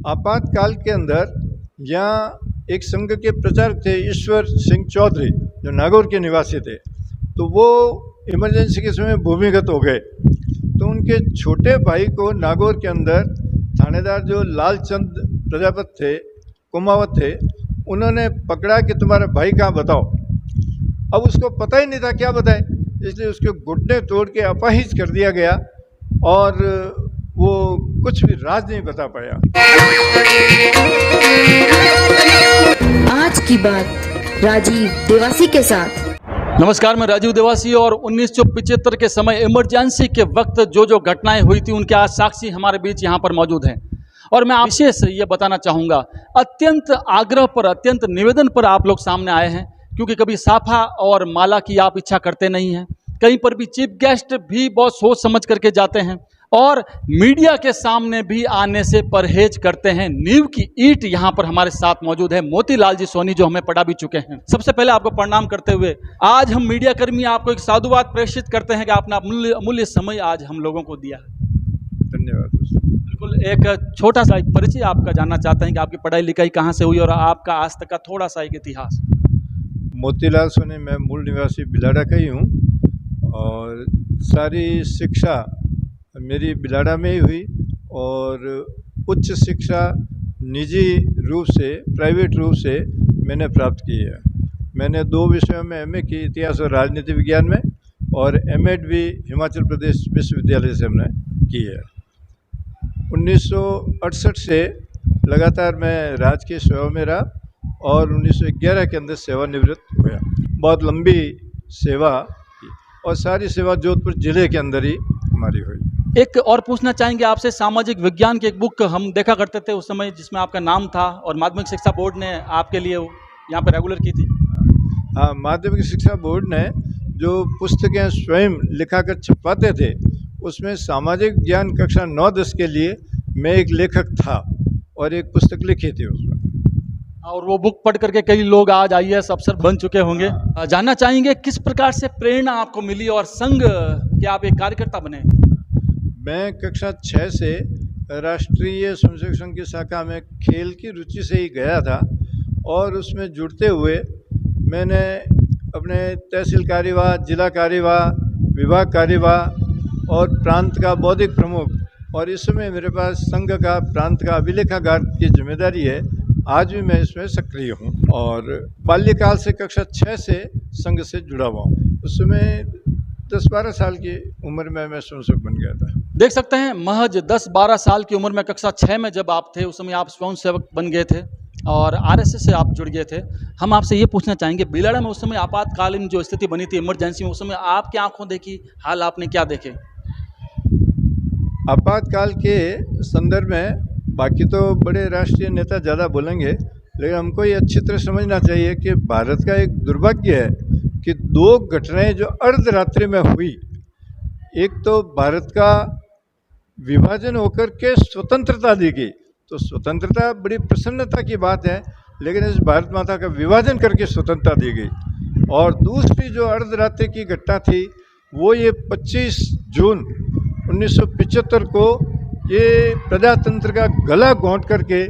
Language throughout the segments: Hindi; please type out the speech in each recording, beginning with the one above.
आपातकाल के अंदर यहाँ एक संघ के प्रचारक थे ईश्वर सिंह चौधरी, जो नागौर के निवासी थे। तो वो इमरजेंसी के समय भूमिगत हो गए। तो उनके छोटे भाई को नागौर के अंदर थानेदार जो लालचंद प्रजापत थे, कुमावत थे, उन्होंने पकड़ा कि तुम्हारा भाई कहाँ, बताओ। अब उसको पता ही नहीं था क्या बताए, इसलिए उसके घुटने तोड़ के अपाहिज कर दिया गया और वो कुछ भी राज नहीं बता पाया। आज की बात राजीव देवासी के साथ। नमस्कार, मैं राजीव देवासी और 1975 के समय इमरजेंसी के वक्त जो घटनाएं हुई थी उनके आज साक्षी हमारे बीच यहाँ पर मौजूद हैं। और मैं विशेष ये बताना चाहूँगा, अत्यंत आग्रह पर, अत्यंत निवेदन पर आप लोग सामने आए हैं, क्योंकि कभी साफा और माला की आप इच्छा करते नहीं हैं। कहीं पर भी चीफ गेस्ट भी बहुत सोच समझ करके जाते हैं और मीडिया के सामने भी आने से परहेज करते हैं। नींव की ईंट यहाँ पर हमारे साथ मौजूद है मोतीलाल जी सोनी, जो हमें पढ़ा भी चुके हैं। सबसे पहले आपको प्रणाम करते हुए आज हम मीडिया कर्मी आपको एक साधुवाद प्रेषित करते हैं कि आपने अमूल्य समय आज हम लोगों को दिया। धन्यवाद। बिल्कुल, एक छोटा सा एक परिचय आपका जानना चाहते हैं कि आपकी पढ़ाई लिखाई कहाँ से हुई और आपका आज तक का थोड़ा सा एक इतिहास। मोतीलाल सोनी, मैं मूल निवासी बिलाड़ा का ही हूँ और सारी शिक्षा मेरी बिलाड़ा में ही हुई और उच्च शिक्षा निजी रूप से, प्राइवेट रूप से मैंने प्राप्त की है। मैंने 2 विषयों में एमए की, इतिहास और राजनीति विज्ञान में, और एमएड भी हिमाचल प्रदेश विश्वविद्यालय से हमने की है। 1968 से लगातार मैं राजकीय सेवा में रहा और 1911 के अंदर सेवानिवृत्त हुआ। बहुत लंबी सेवा की और सारी सेवा जोधपुर जिले के अंदर ही हमारी हुई। एक और पूछना चाहेंगे आपसे, सामाजिक विज्ञान की एक बुक हम देखा करते थे उस समय जिसमें आपका नाम था और माध्यमिक शिक्षा बोर्ड ने आपके लिए यहाँ पर रेगुलर की थी। हाँ, माध्यमिक शिक्षा बोर्ड ने जो पुस्तकें स्वयं लिखा कर छपवाते थे उसमें सामाजिक ज्ञान कक्षा 9-10 के लिए मैं एक लेखक था और एक पुस्तक लिखी थी उसमें। और वो बुक पढ़ करके कई लोग आज IAS अफसर बन चुके होंगे। जानना चाहेंगे किस प्रकार से प्रेरणा आपको मिली और संघ के आप एक कार्यकर्ता बने। मैं कक्षा 6 से राष्ट्रीय स्वयंसेवक संघ की शाखा में खेल की रुचि से ही गया था और उसमें जुड़ते हुए मैंने अपने तहसील कार्यवाह, जिला कार्यवाह, विभाग कार्यवाह और प्रांत का बौद्धिक प्रमुख, और इस समय मेरे पास संघ का प्रांत का अभिलेखागार की जिम्मेदारी है। आज भी मैं इसमें सक्रिय हूँ और बाल्यकाल से कक्षा 6 से संघ से जुड़ा हुआ हूँ। उस समय 10-12 साल की उम्र में मैं स्वयंसेवक बन गया था। देख सकते हैं, महज 10-12 साल की उम्र में कक्षा 6 में जब आप थे उस समय आप स्वयंसेवक बन गए थे और RSS से आप जुड़ गए थे। हम आपसे ये पूछना चाहेंगे, बिलाड़ा में उस समय आपातकालीन जो स्थिति बनी थी इमरजेंसी में, उस समय आपकी आंखों देखी हाल आपने क्या देखे? आपातकाल के संदर्भ में बाकी तो बड़े राष्ट्रीय नेता ज़्यादा बोलेंगे, लेकिन हमको ये अच्छी तरह समझना चाहिए कि भारत का एक दुर्भाग्य है कि 2 घटनाएं जो अर्धरात्रि में हुई। एक तो भारत का विभाजन होकर के स्वतंत्रता दी गई, तो स्वतंत्रता बड़ी प्रसन्नता की बात है, लेकिन इस भारत माता का विभाजन करके स्वतंत्रता दी गई। और दूसरी जो अर्धरात्रि की घटना थी वो ये 25 जून 1975 को ये प्रजातंत्र का गला घोंट करके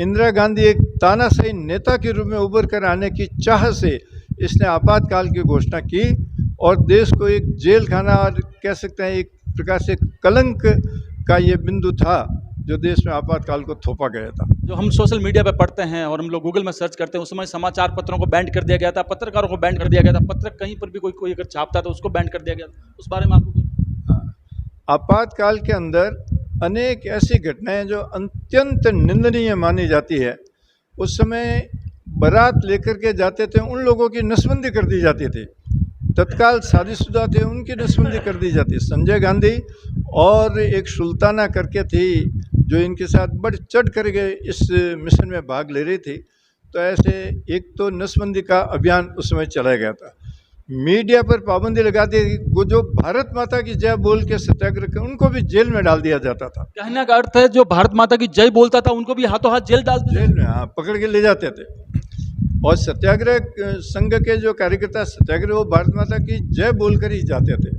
इंदिरा गांधी एक तानाशाही नेता के रूप में उभर कर आने की चाह से इसने आपातकाल की घोषणा की और देश को एक जेल खाना और कह सकते हैं एक प्रकार से कलंक का ये बिंदु था जो देश में आपातकाल को थोपा गया था। जो हम सोशल मीडिया पे पढ़ते हैं और हम लोग गूगल में सर्च करते हैं, उस समय समाचार पत्रों को बैन कर दिया गया था, पत्रकारों को बैन कर दिया गया था, पत्र कहीं पर भी कोई अगर छापता तो उसको बैन कर दिया गया था। उस बारे में आपको? आपातकाल के अंदर अनेक ऐसी घटनाएं जो अत्यंत निंदनीय मानी जाती है। उस समय बारात लेकर के जाते थे, उन लोगों की नसबंदी कर दी जाती थी। तत्काल शादीशुदा थे, उनकी नसबंदी कर दी जाती। संजय गांधी और एक सुल्ताना करके थी जो इनके साथ बढ़ चढ़ करके इस मिशन में भाग ले रही थी। तो ऐसे एक तो नसबंदी का अभियान उस समय चलाया गया था। मीडिया पर पाबंदी लगा दी, वो जो भारत माता की जय बोल के सत्याग्रह कर उनको भी जेल में डाल दिया जाता था। कहने का अर्थ है जो भारत माता की जय बोलता था उनको भी हाथों हाथ जेल डाल दिया, जेल में हाँ पकड़ के ले जाते थे। और सत्याग्रह संघ के जो कार्यकर्ता सत्याग्रह वो भारत माता की जय बोलकर ही जाते थे।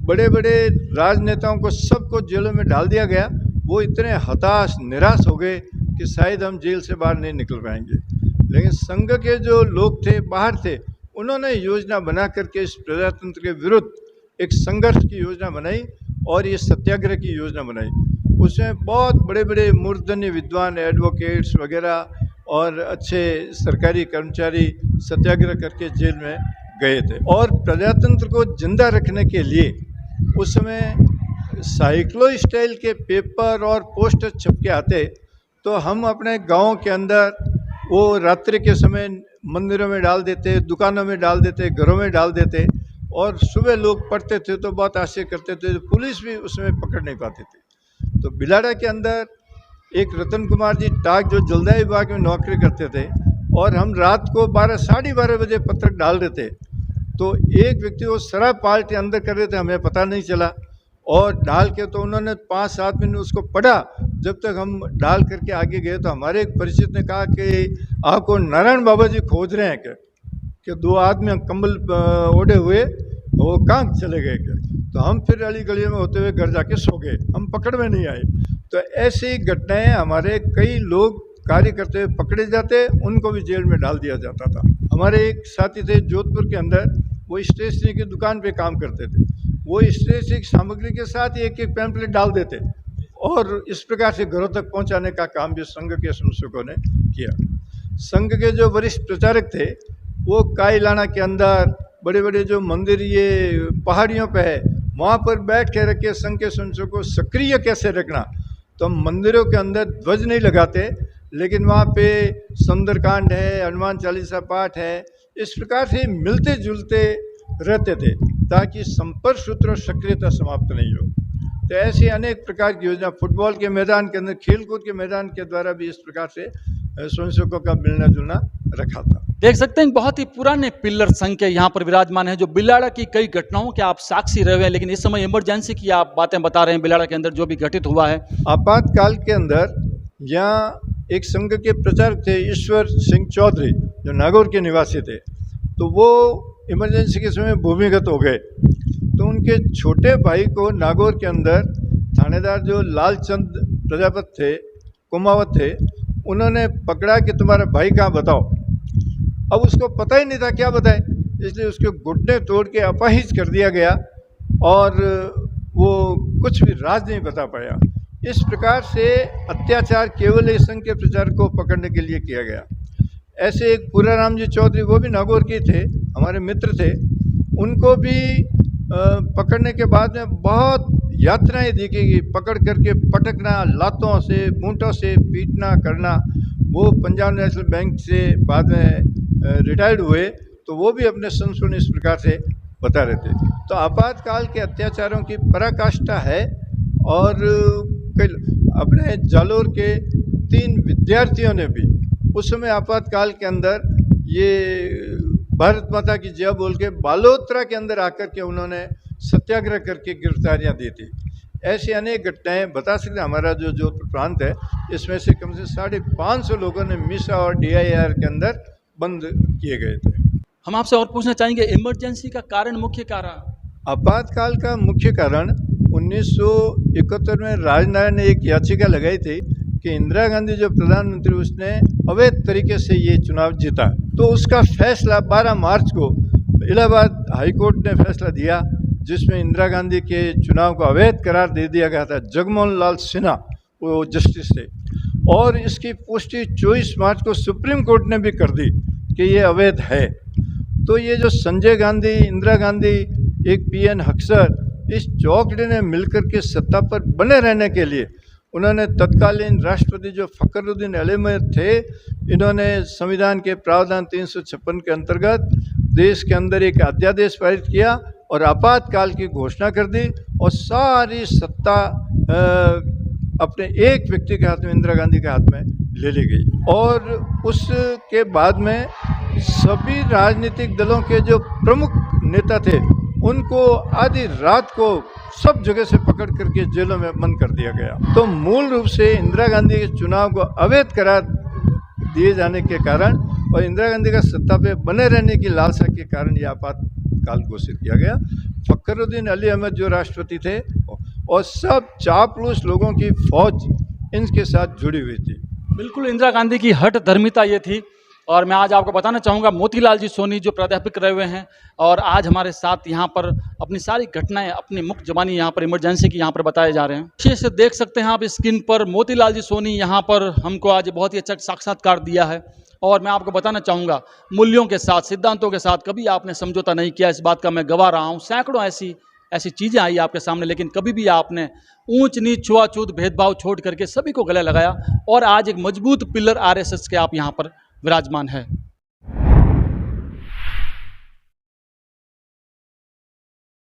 बड़े बड़े राजनेताओं को सबको जेलों में डाल दिया गया। वो इतने हताश निराश हो गए कि शायद हम जेल से बाहर नहीं निकल पाएंगे। लेकिन संघ के जो लोग थे, बाहर थे, उन्होंने योजना बना करके इस प्रजातंत्र के विरुद्ध एक संघर्ष की योजना बनाई और ये सत्याग्रह की योजना बनाई। उसमें बहुत बड़े बड़े मूर्धन्य विद्वान, एडवोकेट्स वगैरह और अच्छे सरकारी कर्मचारी सत्याग्रह करके जेल में गए थे। और प्रजातंत्र को जिंदा रखने के लिए उस समय साइक्लो स्टाइल के पेपर और पोस्टर छप के आते, तो हम अपने गांव के अंदर वो रात्रि के समय मंदिरों में डाल देते, दुकानों में डाल देते, घरों में डाल देते, और सुबह लोग पढ़ते थे तो बहुत आश्चर्य करते थे। पुलिस भी उसमें पकड़ नहीं पाती थी। तो बिलाड़ा के अंदर एक रतन कुमार जी टाक जो जलदाय विभाग में नौकरी करते थे, और हम रात को 12 साढ़े 12 बजे पत्रक डाल रहे थे, तो एक व्यक्ति वो शराब पार्टी अंदर कर रहे थे, हमें पता नहीं चला, और डाल के तो उन्होंने 5-7 मिनट उसको पढ़ा। जब तक हम डाल करके आगे गए तो हमारे एक परिचित ने कहा कि आपको नारायण बाबा जी खोज रहे हैं क्या, कि 2 आदमी कंबल ओढ़े हुए वो कहाँ चले गए क्या। तो हम फिर अली गली में होते हुए घर जाके सो गए, हम पकड़ में नहीं आए। तो ऐसी घटनाएं, हमारे कई लोग कार्य करते हुए पकड़े जाते, उनको भी जेल में डाल दिया जाता था। हमारे एक साथी थे जोधपुर के अंदर, वो स्टेशनरी की दुकान पे काम करते थे। वो स्टेशनरी की सामग्री के साथ एक एक पैम्पलेट डाल देते, और इस प्रकार से घरों तक पहुंचाने का काम भी संघ के संशोधकों ने किया। संघ के जो वरिष्ठ प्रचारक थे, वो काईलाना के अंदर बड़े बड़े जो मंदिर ये पहाड़ियों पे है, वहाँ पर बैठ के रखे संघ के संशोधकों को सक्रिय कैसे रखना। तो हम मंदिरों के अंदर ध्वज नहीं लगाते, लेकिन वहाँ पे सुंदरकांड है, हनुमान चालीसा पाठ है, इस प्रकार से मिलते जुलते रहते थे ताकि संपर्क सूत्र और सक्रियता समाप्त नहीं हो। तो ऐसी अनेक प्रकार की योजना फुटबॉल के मैदान के अंदर, खेलकूद के मैदान के द्वारा भी इस प्रकार से स्वयंसेवकों का मिलना जुलना रखा था। देख सकते हैं बहुत ही पुराने पिल्लर संघ के यहाँ पर विराजमान है, जो बिलाड़ा की कई घटनाओं के आप साक्षी रहे हैं। लेकिन इस समय इमरजेंसी की आप बातें बता रहे हैं, बिलाड़ा के अंदर जो भी घटित हुआ है। आपातकाल के अंदर यहाँ एक संघ के प्रचारक थे ईश्वर सिंह चौधरी, जो नागौर के निवासी थे। तो वो इमरजेंसी के समय भूमिगत हो गए। तो उनके छोटे भाई को नागौर के अंदर थानेदार जो लालचंद प्रजापत थे, कुमावत थे, उन्होंने पकड़ा कि तुम्हारा भाई कहाँ बताओ। अब उसको पता ही नहीं था क्या बताए, इसलिए उसके घुटने तोड़ के अपाहिज कर दिया गया, और वो कुछ भी राज नहीं बता पाया। इस प्रकार से अत्याचार केवल इस संघ के प्रचारक को पकड़ने के लिए किया गया। ऐसे एक पूराराम जी चौधरी, वो भी नागौर के थे, हमारे मित्र थे, उनको भी पकड़ने के बाद में बहुत यात्राएं देखी गई, पकड़ करके पटकना, लातों से बूंटों से पीटना करना। वो पंजाब नेशनल बैंक से बाद में रिटायर्ड हुए, तो वो भी अपने संस्मरण इस प्रकार से बता रहे थे। तो आपातकाल के अत्याचारों की पराकाष्ठा है। और अपने जालोर के 3 विद्यार्थियों ने भी उस समय आपातकाल के अंदर ये भारत माता की जय बोल के बालोतरा के अंदर आकर के उन्होंने सत्याग्रह करके गिरफ्तारियां दी थी। ऐसी अनेक घटनाएं बता सकते। हमारा जो जोधपुर प्रांत है, इसमें से कम से 550 लोगों ने मिसा और DIR के अंदर बंद किए गए थे। हम आपसे और पूछना चाहेंगे, इमरजेंसी का कारण, मुख्य कारण? आपातकाल का मुख्य कारण 1971 में राजनारायण ने एक याचिका लगाई थी कि इंदिरा गांधी जो प्रधानमंत्री, उसने अवैध तरीके से ये चुनाव जीता। तो उसका फैसला 12 मार्च को इलाहाबाद हाईकोर्ट ने फैसला दिया, जिसमें इंदिरा गांधी के चुनाव को अवैध करार दे दिया गया था। जगमोहन लाल सिन्हा वो जस्टिस थे, और इसकी पुष्टि 24 मार्च को सुप्रीम कोर्ट ने भी कर दी कि ये अवैध है। तो ये जो संजय गांधी, इंदिरा गांधी, एक PN हक्सर, इस चौकड़े ने मिलकर के सत्ता पर बने रहने के लिए उन्होंने तत्कालीन राष्ट्रपति जो फखरुद्दीन अहमद थे, इन्होंने संविधान के प्रावधान 356 के अंतर्गत देश के अंदर एक अध्यादेश पारित किया और आपातकाल की घोषणा कर दी, और सारी सत्ता अपने एक व्यक्ति के हाथ में, इंदिरा गांधी के हाथ में ले ली गई। और उसके बाद में सभी राजनीतिक दलों के जो प्रमुख नेता थे, उनको आधी रात को सब जगह से पकड़ करके जेलों में बंद कर दिया गया। तो मूल रूप से इंदिरा गांधी के चुनाव को अवैध करार दिए जाने के कारण और इंदिरा गांधी का सत्ता पे बने रहने की लालसा के कारण यह आपातकाल घोषित किया गया। फखरुद्दीन अली अहमद जो राष्ट्रपति थे, और सब चापलूस लोगों की फौज इनके साथ जुड़ी हुई थी। बिल्कुल इंदिरा गांधी की हठ धर्मिता ये थी। और मैं आज आपको बताना चाहूँगा मोतीलाल जी सोनी जो प्राध्यापक रहे हुए हैं और आज हमारे साथ यहाँ पर अपनी सारी घटनाएं अपनी मुख्य जबानी यहाँ पर इमरजेंसी की यहाँ पर बताए जा रहे हैं। विशेष से देख सकते हैं आप स्क्रीन पर मोतीलाल जी सोनी यहाँ पर हमको आज बहुत ही अच्छा साक्षात्कार दिया है। और मैं आपको बताना चाहूँगा मूल्यों के साथ सिद्धांतों के साथ कभी आपने समझौता नहीं किया, इस बात का मैं गवाह रहा हूँ। सैकड़ों ऐसी ऐसी चीज़ें आई आपके सामने, लेकिन कभी भी आपने ऊंच नीच छुआछूत भेदभाव छोड़ करके सभी को गले लगाया और आज एक मजबूत पिलर आरएसएस के आप यहाँ पर विराजमान है।